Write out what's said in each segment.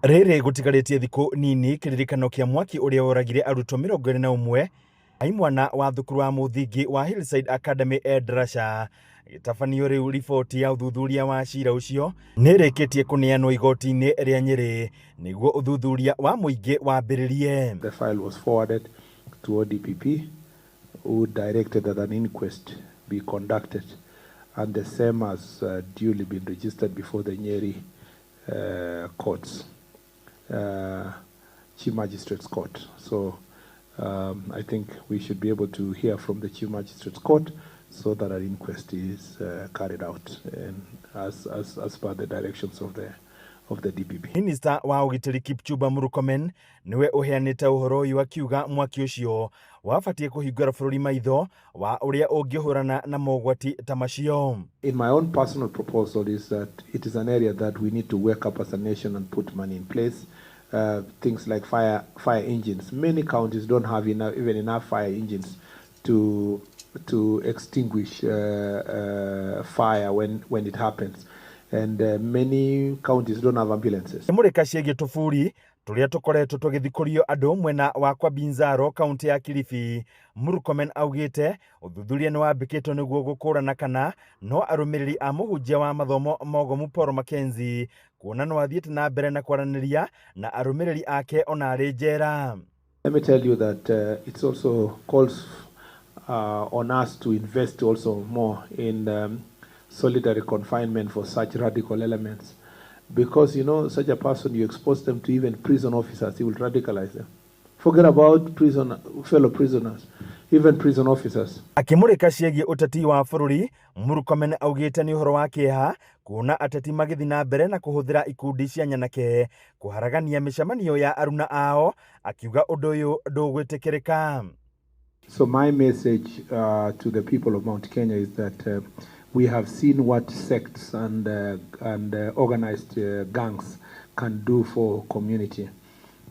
Rĩrĩ gũtigarĩtie thikũ nini kĩririkano kĩa mwaki ũrĩa woragire arutwo 21 a imwana wa thukuru wa mũthingi wa Hillside Endarasha. Gĩtabanio rĩu riboti ya ũthuthuria wa cira ũcio nĩrĩkĩtie kũneanwo igoti-inĩ rĩa Nyeri nĩguo ũthuthuria wa mũingĩ wambĩrĩrie. The file was forwarded to ODPP, who directed that an inquest be conducted, and the same has duly been registered before the Nyeri courts, Chief Magistrates Court. So I think we should be able to hear from the Chief Magistrates Court so that an inquest is carried out and as per the directions of the DPP. Minister wa ũgitĩri Kipchumba Murkomen niwe ũheanĩte ũhoro ũyũ akiuga mwaki ũcio wabatie kũhingũra bũrũri maitho wa ũrĩa ũngĩhũrana na mogwati ta macio. In my own personal proposal is that it is an area that we need to wake up as a nation and put money in place. Things like fire engines. Many counties don't have even enough fire engines to extinguish fire when it happens. And many counties don't have ambulances. Mũrĩka ciĩgiĩ tũburi tũrĩa tũkoretwo tũgĩthikũrio andũ mwena wa kwa Binzaro kaunti ya Kilifi. Murkomen augĩte ũthuthuria nĩ wambĩkĩtwo nĩguo gũkũrana kana no arũmĩrĩri a mũhunjia wa mathomo mogomu Paul Mackenzie kuona no athiĩte na mbere na kwaranĩria na arũmĩrĩri ake ona arĩ njera. Let me tell you that it's also calls on us to invest also more in solitary confinement for such radical elements, because such a person, you expose them to even prison officers, he will radicalize them. Forget about fellow prisoners, even prison officers. Akĩmũrĩka ciĩgiĩ ũteti wa bũrũri, Murkomen augĩte nĩ ũhoro wa kĩeha kuona ateti magĩthiĩ na mbere na kũhũthĩra ikundi cia nyanake kũharagania mĩcemanio ya aruna ao, akiuga ũndũ ũyũ ndũgwĩtĩkĩrĩka. So my message to the people of Mount Kenya is that we have seen what sects and organized gangs can do for community.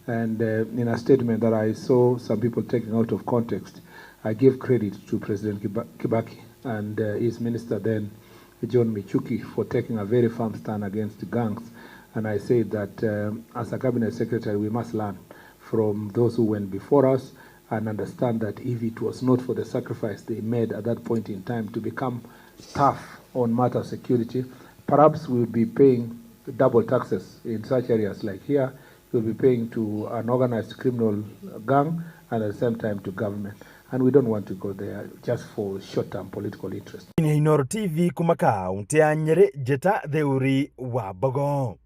And in a statement that I saw some people taking out of context, I give credit to President Kibaki and his minister then, John Michuki, for taking a very firm stand against gangs. And I say that as a cabinet secretary, we must learn from those who went before us and understand that if it was not for the sacrifice they made at that point in time to become tough on matter of security, perhaps we would be paying double taxes in such areas like here. We'll be paying to an organized criminal gang and at the same time to government. And we don't want to go there just for short-term political interest. Ini Inooro TV kumaka kaunti ya Nyeri, Jeta Theuri wa Bogo.